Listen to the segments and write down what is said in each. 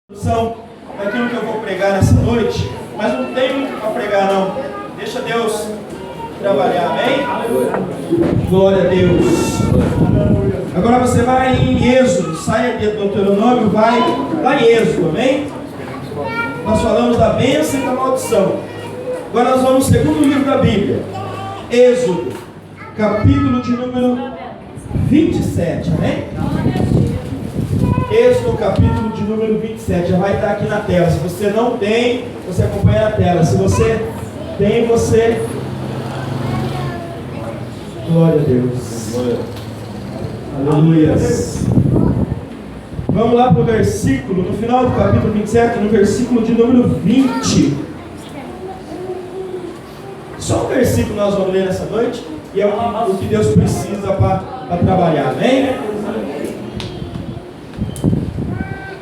Daquilo que eu vou pregar nessa noite, mas não tem muito para pregar não. Deixa Deus trabalhar, amém? Glória a Deus. Agora você vai em Êxodo, saia de Deuteronômio, vai lá em Êxodo, amém? Nós falamos da bênção e da maldição. Agora nós vamos no segundo livro da Bíblia, Êxodo, capítulo de número 27, amém? Êxodo, capítulo de número 27, já vai estar aqui na tela. Se você não tem, você acompanha na tela. Se você tem, você... Glória a Deus. Aleluia. Vamos lá para o versículo, no final do capítulo 27, no versículo de número 20. Só um versículo nós vamos ler nessa noite, e é o que Deus precisa para trabalhar, amém?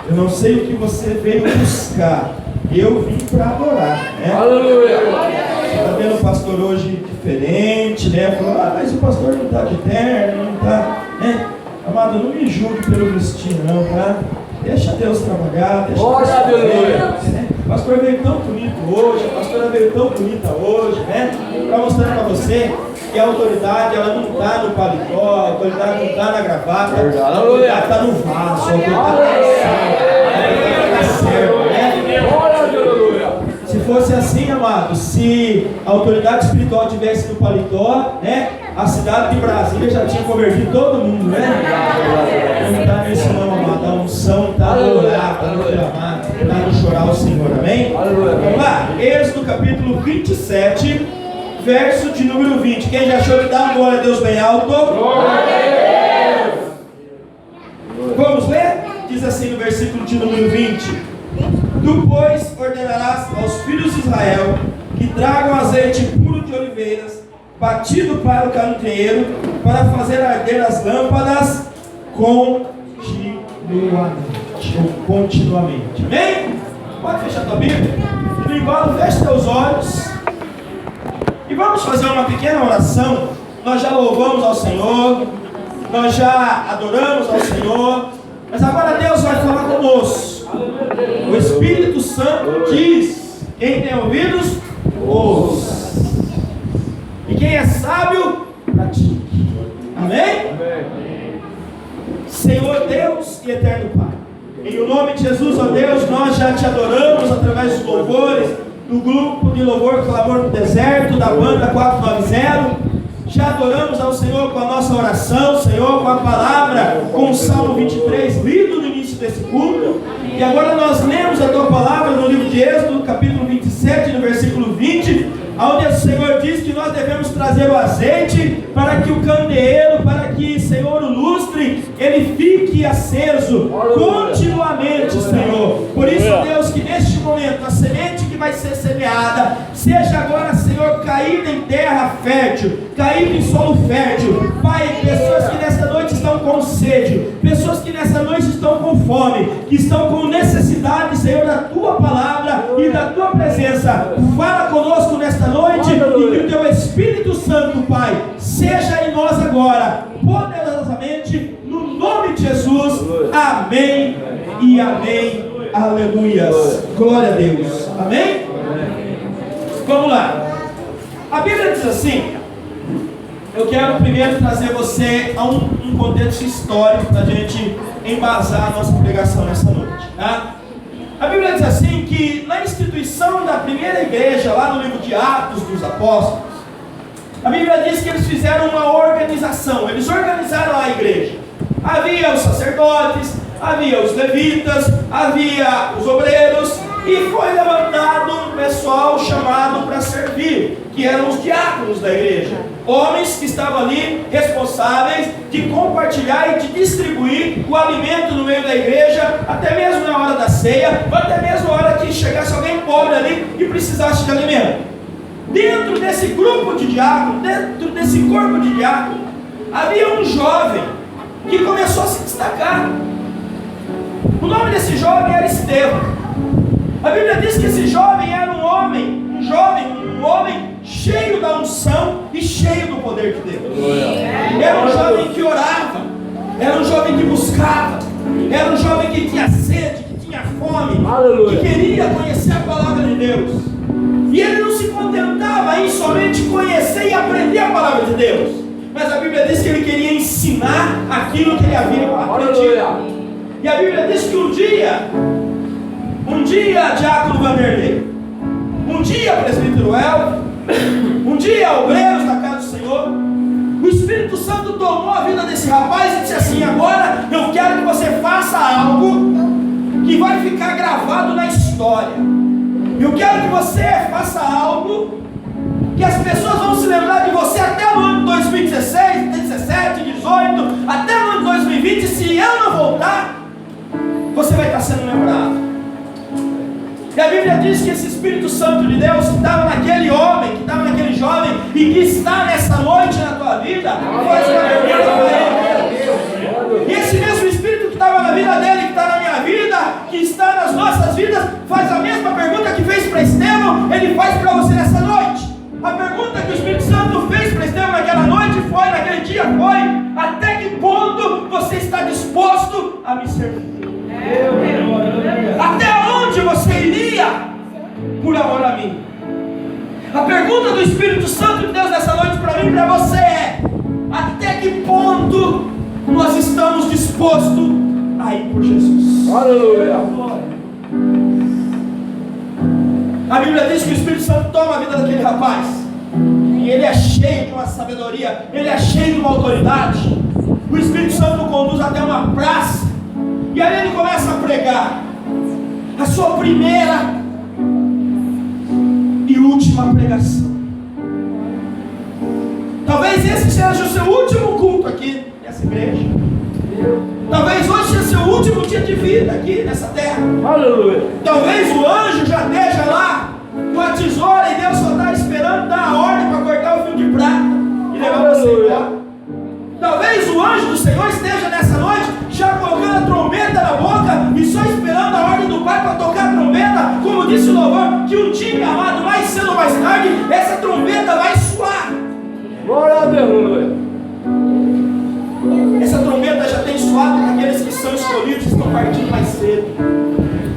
Eu não sei o que você veio buscar, eu vim para adorar, né? Aleluia! Está vendo o pastor hoje diferente, né? Falou, mas o pastor não está de terno, não está, né? Amado, não me julgue pelo vestir, não, tá? Deixa Deus trabalhar, deixa Deus fazer, né? O pastor veio tão bonito hoje, a pastora veio tão bonita hoje, né? Para mostrar para você que a autoridade, ela não está no paletó, a autoridade não está na gravata, a autoridade está no vaso, a autoridade está na serva, né? Se fosse assim, amado, se a autoridade espiritual tivesse no paletó, né? A cidade de Brasília já tinha convertido todo mundo, né? Não está nisso não, amado. A unção está no orar, está no clamar, está no chorar ao Senhor, amém? Vamos lá, Êxodo capítulo 27, verso de número 20. Quem já achou que dá uma glória a Deus bem alto? Glória a Deus! Vamos ler? Diz assim no versículo de número 20. Tu, pois, ordenarás aos filhos de Israel que tragam azeite puro de oliveiras, batido para o candeeiro, para fazer arder as lâmpadas continuamente. Amém? Pode fechar tua Bíblia. No embalo, feche teus olhos. E vamos fazer uma pequena oração. Nós já louvamos ao Senhor, nós já adoramos ao Senhor, mas agora Deus vai falar conosco. O Espírito Santo diz: quem tem ouvidos, ouça. E quem é sábio, pratique. Amém? Senhor Deus e eterno Pai, em o nome de Jesus, ó Deus, nós já te adoramos através dos louvores do grupo de louvor Clamor do Deserto, da banda 490. Já adoramos ao Senhor com a nossa oração, Senhor, com a palavra, com o Salmo 23 lido no início desse culto. E agora nós lemos a tua palavra no livro de Êxodo, capítulo 27, no versículo 20, onde o Senhor diz que nós devemos trazer o azeite para que o candeeiro, para que, Senhor, o lustre, ele fique aceso continuamente, Senhor. Por isso, Deus, que neste momento a semente que vai ser semeada seja agora, Senhor, caída em terra fértil, caída em solo fértil. Pai, pessoas que nessa noite estão com sede, pessoas que nessa noite estão com fome, que estão com necessidade, Senhor, da tua palavra e da tua presença. Fala conosco nesta noite e que o teu Espírito Santo, Pai, seja em nós agora, poderosamente, no nome de Jesus. Amém e amém. Aleluias. Glória a Deus. Amém? Vamos lá. A Bíblia diz assim. Eu quero primeiro trazer você a um contexto histórico para a gente embasar a nossa pregação nessa noite, tá? A Bíblia diz assim que na instituição da primeira igreja, lá no livro de Atos dos Apóstolos, a Bíblia diz que eles fizeram uma organização, eles organizaram a igreja. Havia os sacerdotes, havia os levitas, havia os obreiros, e foi levantado um pessoal chamado para servir, que eram os diáconos da igreja. Homens que estavam ali responsáveis de compartilhar e de distribuir o alimento no meio da igreja, até mesmo na hora da ceia, ou até mesmo na hora que chegasse alguém pobre ali e precisasse de alimento. Dentro desse grupo de diáconos, dentro desse corpo de diáconos, havia um jovem que começou a se destacar. O nome desse jovem era Estevão. A Bíblia diz que esse jovem era um homem cheio da unção e cheio do poder de Deus. Era um jovem que orava, era um jovem que buscava, era um jovem que tinha sede, que tinha fome, homem que queria conhecer a palavra de Deus. E ele não se contentava em somente conhecer e aprender a palavra de Deus, mas a Bíblia diz que ele queria ensinar aquilo que ele havia aprendido. E a Bíblia diz que um dia Diácono Vanderlei, um dia Presbítero Elvio, um dia obreiros da casa do Senhor, o Espírito Santo tomou a vida desse rapaz e disse assim: agora eu quero que você faça algo que vai ficar gravado na história. Eu quero que você faça algo que as pessoas vão se lembrar de você até o ano 2016, 17, 18, até o ano 2020. Se eu não voltar, você vai estar sendo lembrado. E a Bíblia diz que esse Espírito Santo de Deus que estava naquele homem, que estava naquele jovem e que está nessa noite na tua vida, faz uma pergunta para ele. E esse mesmo Espírito que estava na vida dele, que está na minha vida, que está nas nossas vidas, faz a mesma pergunta que fez para Estevão, ele faz para você nessa noite. A pergunta que o Espírito Santo fez para Estevão naquela noite foi, naquele dia foi: até que ponto você está disposto a me servir? Até onde você iria por amor a mim? A pergunta do Espírito Santo de Deus nessa noite para mim e para você é: até que ponto nós estamos dispostos a ir por Jesus? Aleluia! A Bíblia diz que o Espírito Santo toma a vida daquele rapaz e ele é cheio de uma sabedoria, ele é cheio de uma autoridade. O Espírito Santo o conduz até uma praça e aí ele começa a pregar a sua primeira e última pregação. Talvez esse seja o seu último culto aqui nessa igreja. Talvez hoje seja o seu último dia de vida aqui nessa terra. Aleluia. Talvez o anjo já esteja lá com a tesoura e Deus só está esperando dar a ordem para cortar o fio de prata e levar você embora. Talvez o anjo do Senhor esteja nessa noite já colocando a trombeta na boca e só esperando a ordem do Pai para tocar a trombeta. Como disse o louvor, que um dia, amado, mais cedo ou mais tarde, essa trombeta vai soar. Glória a Deus. Essa trombeta já tem soado para aqueles que são escolhidos, que estão partindo mais cedo.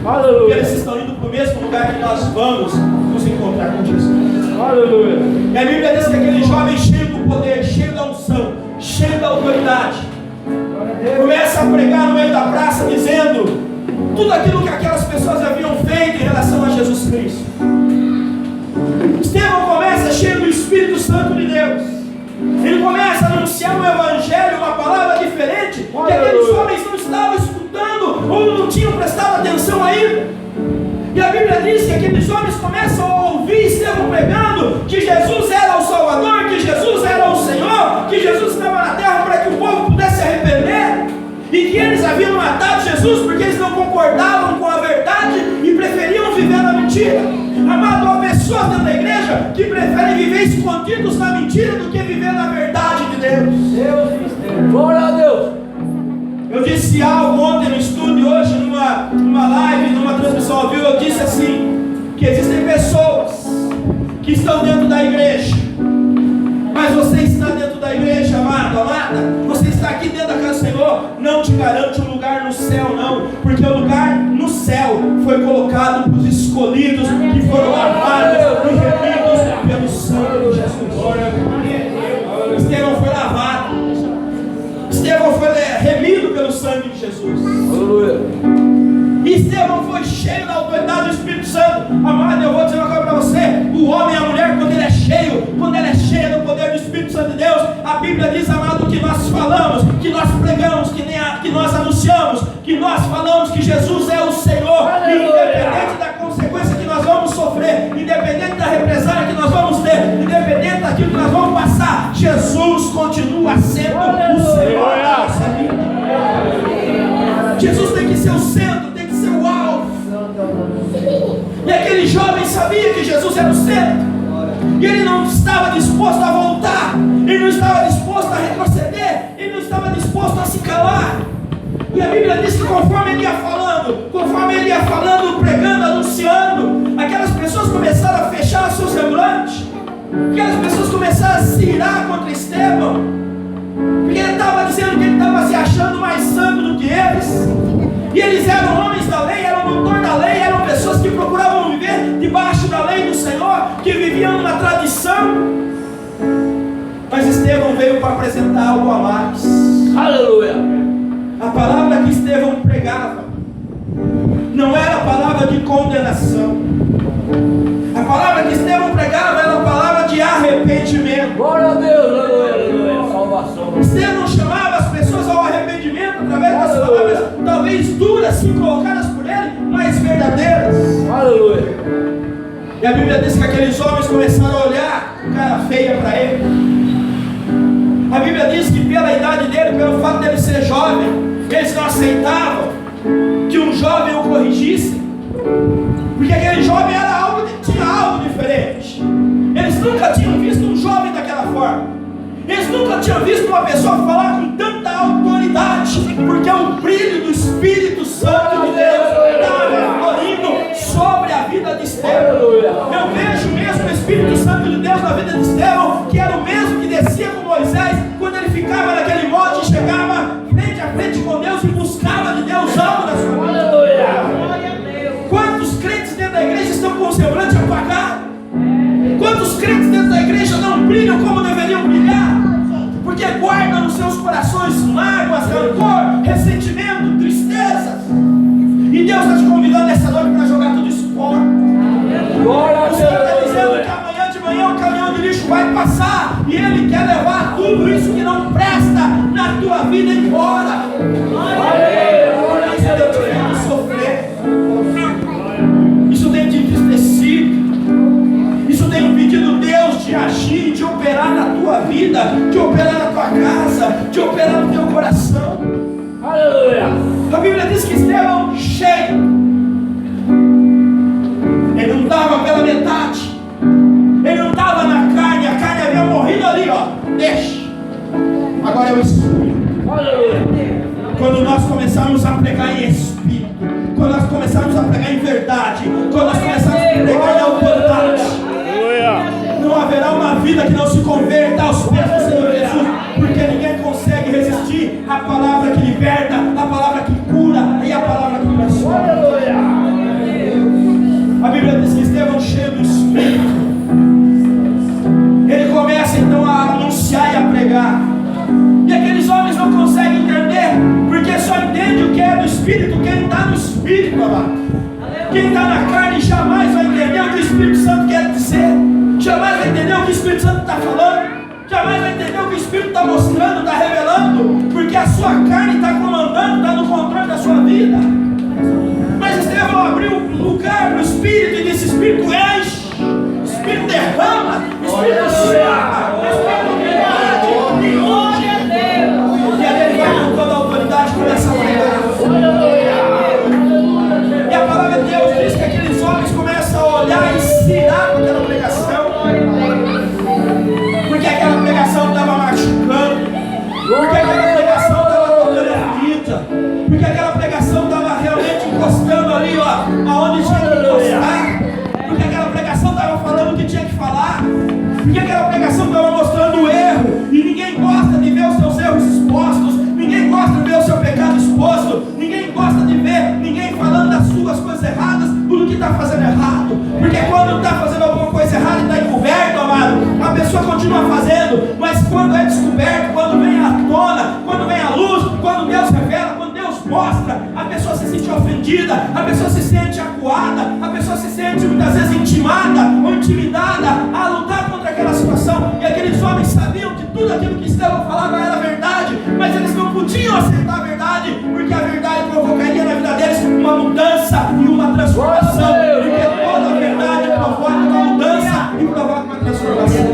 Aleluia. Eles estão indo para o mesmo lugar que nós vamos nos encontrar com Jesus. Aleluia. E a Bíblia diz que aquele jovem cheio do poder, cheio da unção, cheio da autoridade, começa a pregar no meio da praça, dizendo tudo aquilo que aquelas pessoas haviam feito em relação a Jesus Cristo. Estevão começa cheio do Espírito Santo de Deus. Ele começa a anunciar um evangelho, uma palavra diferente, que aqueles homens não estavam escutando ou não tinham prestado atenção ainda. E a Bíblia diz que aqueles homens começam a ouvir Estevão pregando que Jesus era o Salvador, que Jesus era o Senhor, que Jesus estava na terra para que o povo pudesse se arrepender, e que eles haviam matado Jesus porque eles não concordavam com a verdade e preferiam viver na mentira. Amado, há pessoas dentro da igreja que preferem viver escondidos na mentira do que viver na verdade de Deus. Glória a Deus. Eu disse algo ontem no estúdio, hoje numa live, numa transmissão ao vivo, eu disse assim, que existem pessoas que estão dentro da igreja, mas você está dentro da igreja, amado, amada, você está aqui dentro da casa do Senhor, não te garante um lugar no céu não, porque o lugar no céu foi colocado para os escolhidos, que foram lavados e remidos pelo sangue de Jesus. Estevão foi lavado, Estevão foi remido pelo sangue de Jesus. Aleluia. E Estevão foi cheio da autoridade do Espírito Santo. Amado, eu vou dizer uma coisa para você: o homem e a mulher, quando ela é cheia do poder do Espírito Santo de Deus, a Bíblia diz, amado, que nós falamos, que nós pregamos, que nós anunciamos, que nós falamos que Jesus é o Senhor. Aleluia. E independente da consequência que nós vamos sofrer, independente da represália que nós vamos ter, independente daquilo que nós vamos passar, Jesus continua sendo o Senhor da nossa vida. Jesus tem que ser o centro, tem que ser o alvo. E aquele jovem sabia que Jesus era o centro, e ele não estava disposto a voltar, ele não estava disposto a retroceder, ele não estava disposto a se calar. E a Bíblia diz que conforme ele ia falando, pregando, anunciando, aquelas pessoas começaram a fechar seus semblantes, aquelas pessoas começaram a se irar contra Estevão, porque ele estava dizendo que ele estava se achando mais santo do que eles, e eles eram homens da lei, eram doutor da lei, veio para apresentar algo a mais. Aleluia. A palavra que Estevão pregava não era a palavra de condenação. A palavra que Estevão pregava era a palavra de arrependimento. Glória a Deus, aleluia, aleluia. Salvação. Estevão chamava as pessoas ao arrependimento através das palavras talvez duras, sim, colocadas por ele, mas verdadeiras. Aleluia. E a Bíblia diz que aqueles homens começaram a olhar cara feia para ele. A Bíblia diz que pela idade dele, pelo fato dele ser jovem, eles não aceitavam que um jovem o corrigisse, porque aquele jovem tinha algo diferente. Eles nunca tinham visto um jovem daquela forma. Eles nunca tinham visto uma pessoa falar com tanta autoridade, porque o brilho do Espírito Santo de Deus estava florindo sobre a vida de Estevão. Eu vejo mesmo o Espírito Santo de Deus na vida de Estevão, que era o mesmo que descia com Moisés, quando ele ficava naquele monte e chegava frente a frente com Deus e buscava de Deus algo na sua vida. Quantos crentes dentro da igreja estão com o semblante apagado? Quantos crentes dentro da igreja não brilham como deveriam brilhar? Porque guardam nos seus corações mágoas, rancor, ressentimento, tristezas. E Deus está te convidando nessa noite para jogar tudo isso fora. O Senhor está dizendo que amanhã de manhã o caminhão de lixo vai passar e Ele quer levar tudo isso que não presta na tua vida embora. Isso tem te feito sofrer. Isso tem te entristecido. Isso tem impedido Deus de agir, de operar na tua vida, de operar na tua casa, de operar no teu coração. Aleluia. A Bíblia diz que Estevão cheio, ele não estava pela metade, ele não estava na carne, a carne havia morrido ali, ó. Deixa, agora é o Espírito. Aleluia. Quando nós começarmos a pregar em Espírito, quando nós começarmos a pregar em verdade, quando nós começarmos a pregar em autoridade, não haverá uma vida que não se converta aos pés do Senhor Jesus, porque ninguém consegue resistir à palavra que liberta, à palavra que cura e à palavra que transforma. A Bíblia diz que Estevão, cheio do Espírito, ele começa então a anunciar e a pregar. E aqueles homens não conseguem entender, porque só entende o que é do Espírito quem está no Espírito, amado. Quem está na carne jamais vai entender o que o Espírito Santo quer dizer, jamais vai entender o que o Espírito Santo está falando, jamais vai entender o que o Espírito está mostrando, está revelando, porque a sua carne está comandando, está no controle da sua vida. Mas Estevão abriu lugar para o Espírito e disse: Espírito enche, Espírito derrama, Espírito solta, Espírito liberte, glória a Deus. E aí ele vai com toda a autoridade, começa a pregar. E a palavra de Deus diz que aqueles homens começam a olhar e se dar com aquela pregação, porque aquela pregação estava machucando, porque aquela pregação estava tocando a vida, porque aquela pregação estava realmente encostando ali, ó, aonde tinha que encostar, porque aquela pregação estava falando o que tinha que falar, porque aquela pregação estava mostrando o erro, e ninguém gosta de ver os seus erros expostos, ninguém gosta de ver o seu pecado exposto, ninguém gosta de ver ninguém falando das suas coisas erradas, tudo que está fazendo errado, porque quando está fazendo alguma coisa errada e está encoberto, amado, a pessoa continua fazendo, mas quando é descoberto, quando vem à tona, quando vem à luz, quando Deus revela, quando Deus mostra, a pessoa se sente ofendida, a pessoa se sente acuada, a pessoa se sente muitas vezes intimada ou intimidada a lutar contra aquela situação. E aqueles homens sabiam que tudo aquilo que Estevão falava era verdade, mas eles não podiam aceitar a verdade, porque a verdade provocaria na vida deles uma mudança e uma transformação, porque toda a verdade provoca uma mudança e provoca uma transformação.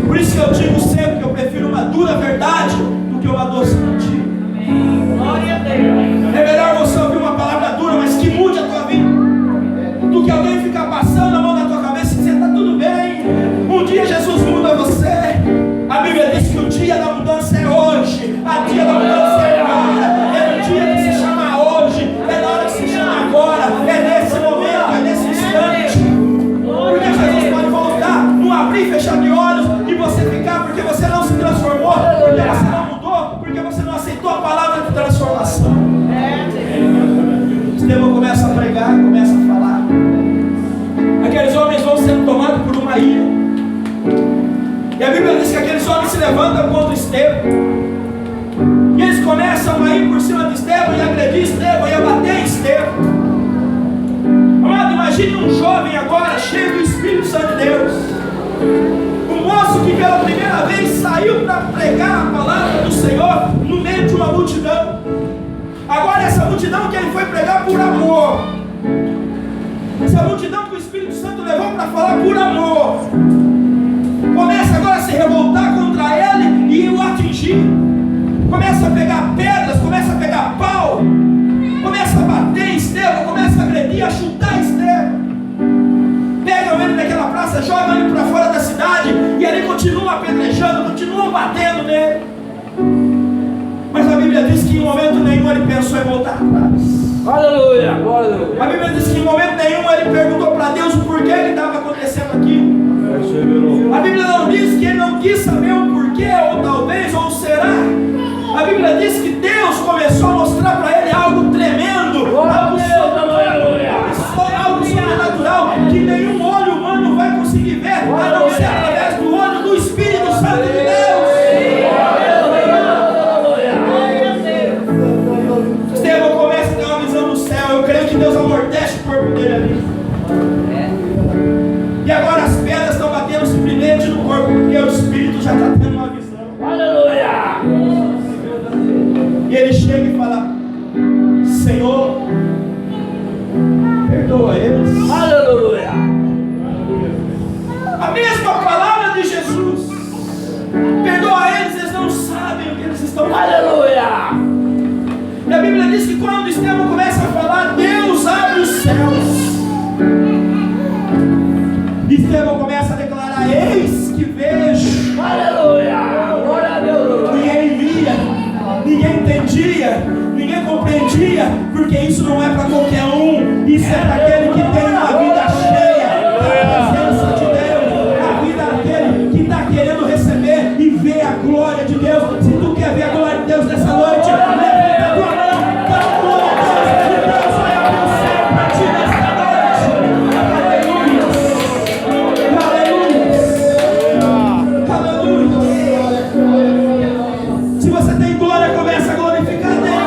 Por isso que eu digo sempre que eu prefiro uma dura verdade do que uma doce mentira. É melhor você ouvir uma palavra dura, mas que mude a tua vida, do que alguém ficar passando a mão na tua cabeça e dizer: está tudo bem, um dia Jesus muda você. A Bíblia diz que o dia da mudança é hoje, a dia da mudança é agora, é no dia que se chama hoje, é na hora que se chama agora, é nesse momento, é nesse instante, porque Jesus pode voltar, num abrir e fechar de olhos, e você ficar porque você não se transformou, porque você não mudou, porque você não aceitou a palavra de transformação. Estevão começa a pregar, começa a falar. Aqueles homens vão sendo tomados por uma ira. E a Bíblia diz que aqueles homens se levantam contra Estevão. E eles começam a ir por cima de Estevão e agredir Estevão e a bater em Estevão. Amado, imagine um jovem agora cheio do Espírito Santo de Deus. Um moço que pela primeira vez saiu para pregar a palavra do Senhor no meio de uma multidão. Agora essa multidão que ele foi pregar por amor. Essa multidão que o Espírito Santo levou para falar por amor. Começa agora a se revoltar contra ele e o atingir. Começa a pegar pedras, começa a pegar pau. Começa a bater em Estevão, começa a agredir, a chutar Estevão. Pegam ele naquela praça, jogam ele para fora da cidade e ali continuam apedrejando, continuam batendo nele. Mas a Bíblia diz que em momento nenhum ele pensou em voltar atrás. Aleluia, glória a Deus. A Bíblia diz que em momento nenhum ele perguntou para Deus o porquê que estava acontecendo aquilo. A Bíblia não diz que ele não quis saber o porquê, ou talvez, ou será. A Bíblia diz que Deus começou a mostrar para ele algo tremendo, algo sobrenatural, que nenhum olho humano vai conseguir ver, a não ser através do olho do Espírito Santo de Deus. Estevão começa a ter uma visão do céu. Eu creio que Deus amortece o corpo dele ali. E agora as pedras estão batendo simplesmente no corpo, porque o Espírito já está tendo uma visão. Aleluia! E ele chega e fala: Senhor, perdoa eles. Aleluia! A mesma palavra de Jesus. Perdoa eles, eles não sabem o que eles estão fazendo. Aleluia! E a Bíblia diz que quando Estevão começa a falar, Deus abre os céus. Estevão começa a declarar: eis que vejo. Aleluia! Glória a Deus! Ninguém via, ninguém entendia, ninguém compreendia, porque isso não é para qualquer um. Isso é para aquele que tem uma vida cheia da presença de Deus, a vida daquele que está querendo receber e ver a glória de Deus. Se tu quer ver a glória de Deus nessa noite, levanta a tua mão, dá a glória a Deus, que Deus vai abrir o céu para ti nesta noite. Aleluia, aleluia. Se você tem glória, começa a glorificar Deus.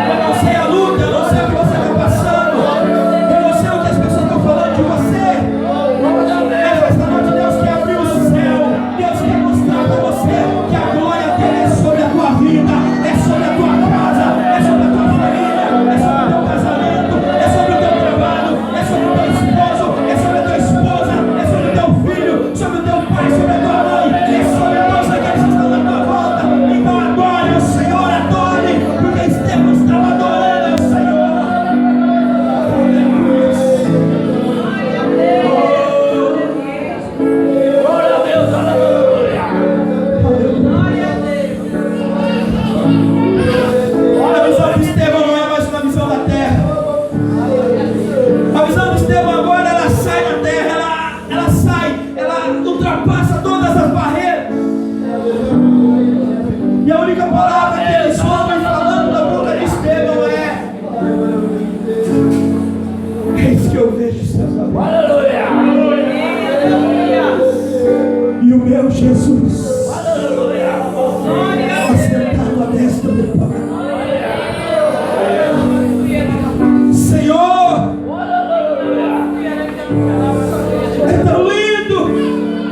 Eu não sei a luta, eu não sei o que você está passando, eu não sei o que as pessoas estão falando de você. Mas esta noite Deus quer abrir o céu. Deus quer mostrar para você que a glória dele é sobre a tua vida, é sobre a tua casa, é sobre a tua família, é sobre o teu casamento, é sobre o teu trabalho, é sobre o teu esposo, é sobre a tua esposa, é sobre o teu filho, sobre o teu pai, sobre a tua mãe, é sobre todos aqueles que estão na tua volta. Então adore o Senhor, adore, porque Estevão estava adorando ao Senhor. Glória a Deus! Aleluia! A visão de Estevão não é mais uma visão da terra. A visão de Estevão agora, ela sai da terra, ela sai, ela ultrapassa todas as barreiras. E a única palavra que eles ouvem falando da boca de Estevão é: eis que eu vejo os céus abertos. Aleluia! E o meu Jesus Aleluia! assentado à destra do Pai. Senhor, Aleluia! é tão lindo.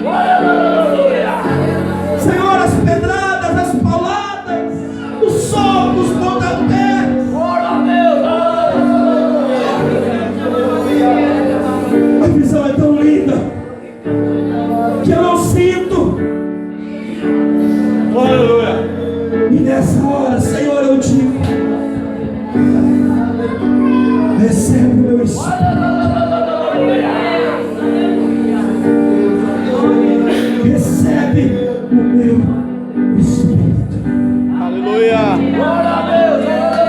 Aleluia! Senhor, as pedradas, as pauladas, os socos, os pontapés. Glória a Deus! A visão é tão linda que eu não sinto. Aleluia! E nessa hora, Senhor, eu digo: recebe o meu espírito, recebe o meu espírito. Glória a Deus!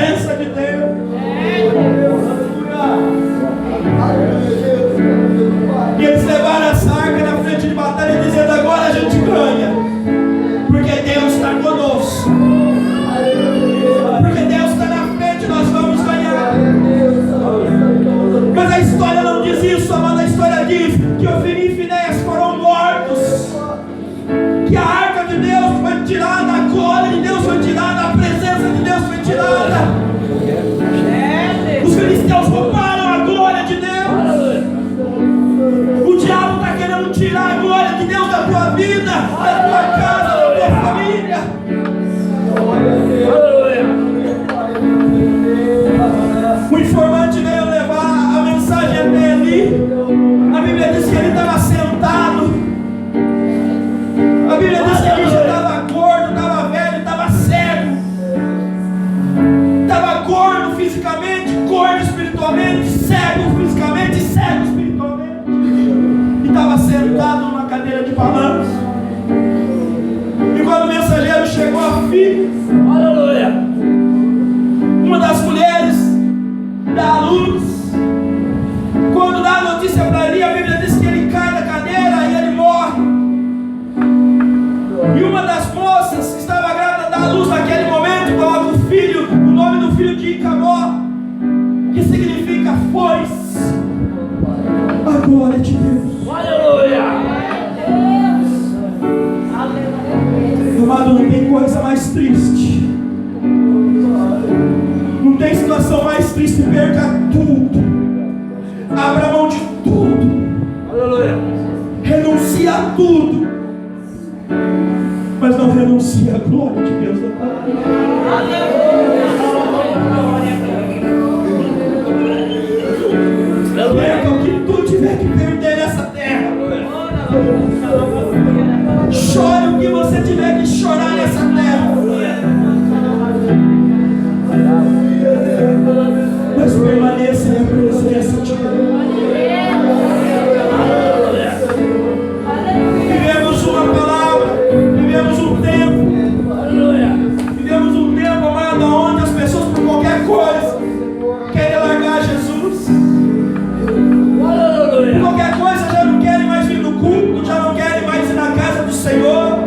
presença de Deus. E eles levaram essa arca na frente de batalha, dizendo: agora a gente ganha, porque Deus está conosco, porque Deus está na frente, nós vamos ganhar. Mas a história não diz isso, amado. A história diz que Ofni e Finéias foram mortos, que a arca de Deus foi tirada, a glória de Deus foi tirada, a presença de Deus foi tirada. Os filisteus roubaram a glória de Deus. O diabo está querendo tirar a glória de Deus da tua vida, da tua casa, da tua família. O informante veio levar a mensagem até ali. A Bíblia diz que ele estava sentado. A Bíblia diz que ele já estava gordo, estava velho, estava cego. Estava gordo fisicamente, gordo espiritualmente, cego fisicamente, cego espiritualmente. E estava sentado numa cadeira de balanço. E quando o mensageiro chegou a filha, aleluia, uma das mulheres dá a luz. Quando dá a notícia para ele, a Bíblia diz que ele cai da cadeira e ele morre. E uma das moças que estava grávida dá a luz naquele momento, coloca o filho, o nome do filho de Icabó, que significa foice. A glória de Deus. Aleluia. Amado, não tem coisa mais triste, não tem situação mais triste. Perca tudo, abra mão de tudo, Aleluia. renuncia a tudo, mas não renuncia à glória de Deus da tua vida. Perca o que tu tiver que perder nessa terra, chore o que você tiver que chorar nessa terra, mas permaneça na presença de Deus. Vivemos uma palavra, vivemos um tempo, vivemos um tempo, amado, onde as pessoas por qualquer coisa querem largar Jesus. Por qualquer coisa já não querem mais vir no culto, já não querem mais ir na casa do Senhor,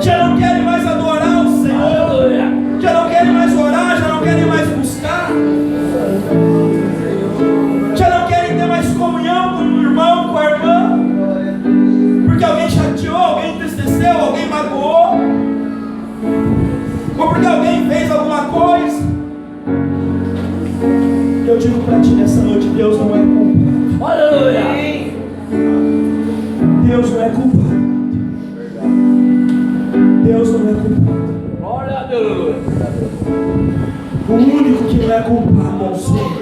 já não querem mais adorar o Senhor, já não querem mais orar, já não querem mais buscar, já não querem ter mais comunhão com o irmão, com a irmã, porque alguém chateou, alguém entristeceu, alguém magoou, ou porque alguém fez alguma coisa. Eu digo para ti nessa noite: Deus não é culpado. Aleluia. Deus não é culpado. Deus não é culpado. Glória a Deus. O único que não é culpado é o Senhor.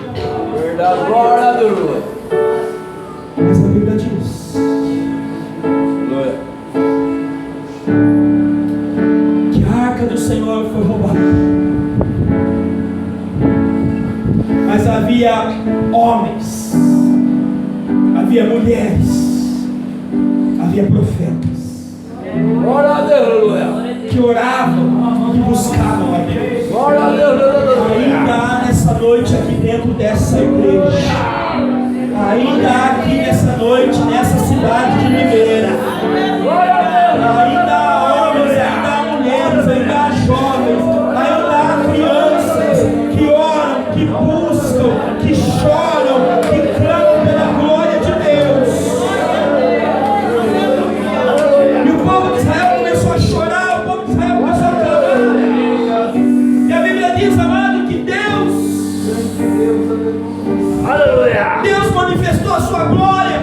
Verdade. Glória a Deus. Mas a Bíblia diz que a arca do Senhor foi roubada, mas havia homens, havia mulheres, havia profetas Glória a Deus. que oravam, que buscavam a Deus. Glória a Deus. Ainda há nessa noite aqui dentro dessa igreja, ainda há aqui nessa noite, nessa cidade de Limeira, ainda há homens, ainda há mulheres, ainda há jovens, ainda há crianças que oram, que buscam, que choram, que clamam pela glória de Deus. E o povo de Israel começou a chorar, o povo de Israel começou a clamar. E a Bíblia diz, amado, que Aleluia. Deus manifestou a sua glória,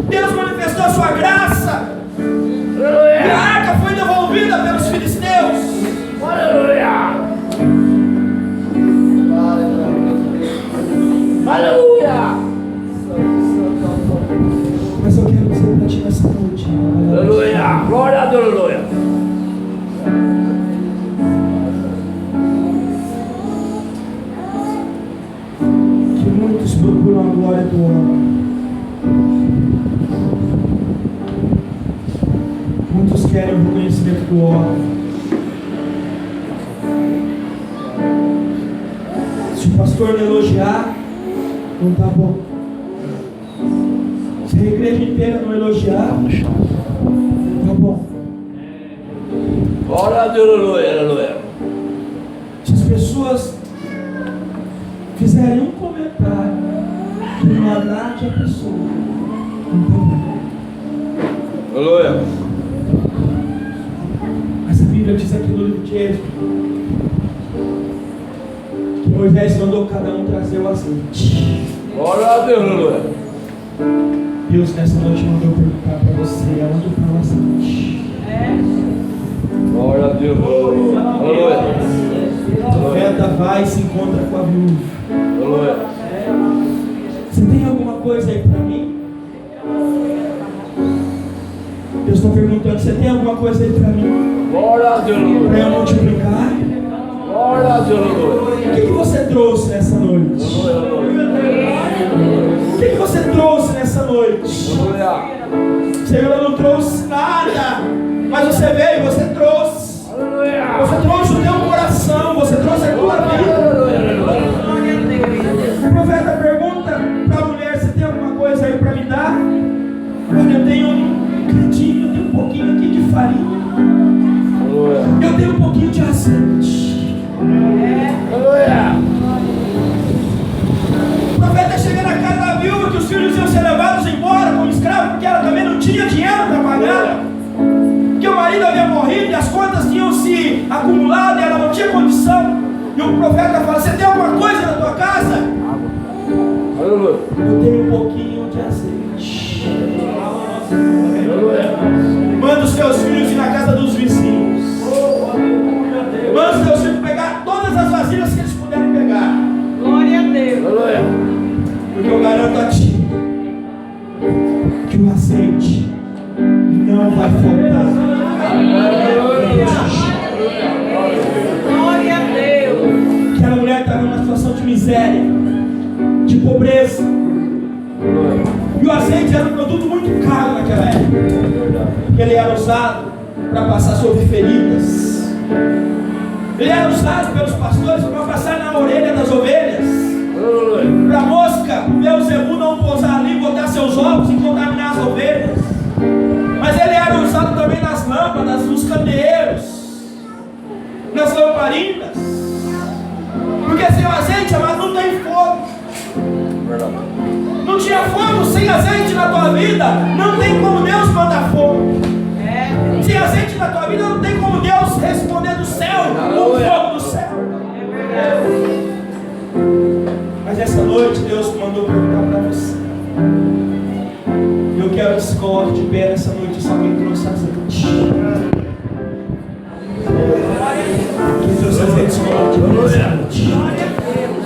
Deus manifestou a sua graça. E a Aleluia. arca foi devolvida pelos filisteus. Aleluia. Aleluia. Mas eu quero dizer para ti nessa noite, Aleluia. Glória a Deus. Aleluia. que muitos procuram a glória do homem. Muitos querem o reconhecimento do homem. Se o pastor não elogiar, não tá bom. Se a igreja inteira não elogiar, tá bom. Glória a Deus, aleluia, aleluia. Se as pessoas fizerem um comentário que não agrade a pessoa, não tá bom. Aleluia. Mas a Bíblia diz aqui no livro de Êxodo que Moisés mandou cada um trazer o azeite. Glória a Deus, aleluia. Deus nessa noite mandou perguntar para você aonde está o azeite. Glória a Deus, aleluia. O profeta vai e se encontra com a viúva. Aleluia. Você tem alguma coisa aí para mim? Deus está perguntando, você tem alguma coisa aí para mim? Glória a Deus, Para eu aleluia. multiplicar? Glória a Deus, aleluia. O que você trouxe nessa noite? O que você trouxe nessa noite? Aleluia. Senhor, eu não trouxe nada, mas você veio, você trouxe. Aleluia. Você trouxe o teu coração, você trouxe a tua vida. O profeta pergunta para a mulher, você tem alguma coisa aí para me dar? Olha, eu tenho um cantinho, eu tenho um pouquinho aqui de farinha. Eu tenho um pouquinho de azeite. Aleluia. O profeta chega na casa da viúva que os filhos iam ser levados embora como escravos, porque ela também não tinha dinheiro para pagar. Que o marido havia morrido e as contas tinham se acumulado e ela não tinha condição. E o profeta fala, você tem alguma coisa na tua casa? Aleluia. Eu tenho um pouquinho de azeite. Manda os teus filhos ir na casa dos vizinhos. Manda os teus filhos pegar todas as vasilhas que eles puderem pegar. Glória a Deus. Aleluia. Porque eu garanto a ti que o azeite não vai faltar. Glória a Deus. Aquela mulher estava numa situação de miséria, de pobreza. E o azeite era um produto muito caro naquela época. Porque ele era usado para passar sobre feridas. Ele era usado pelos pastores para passar na orelha das ovelhas. Para a mosca, o Beelzebub não pousar ali, botar seus ovos e contaminar as ovelhas. Mas ele era usado também nas lâmpadas, nos candeeiros, nas lamparinas. Porque sem o azeite, amado, não tem fogo. Não tinha fogo sem azeite na tua vida. Não tem como Deus mandar fogo. Sem azeite na tua vida, não tem como Deus responder do céu com o fogo do céu. Mas essa noite Deus mandou perguntar para você. Eu quero que se coloque de pé nessa noite se alguém trouxe azeite. Quem trouxe azeite, se coloque de pé.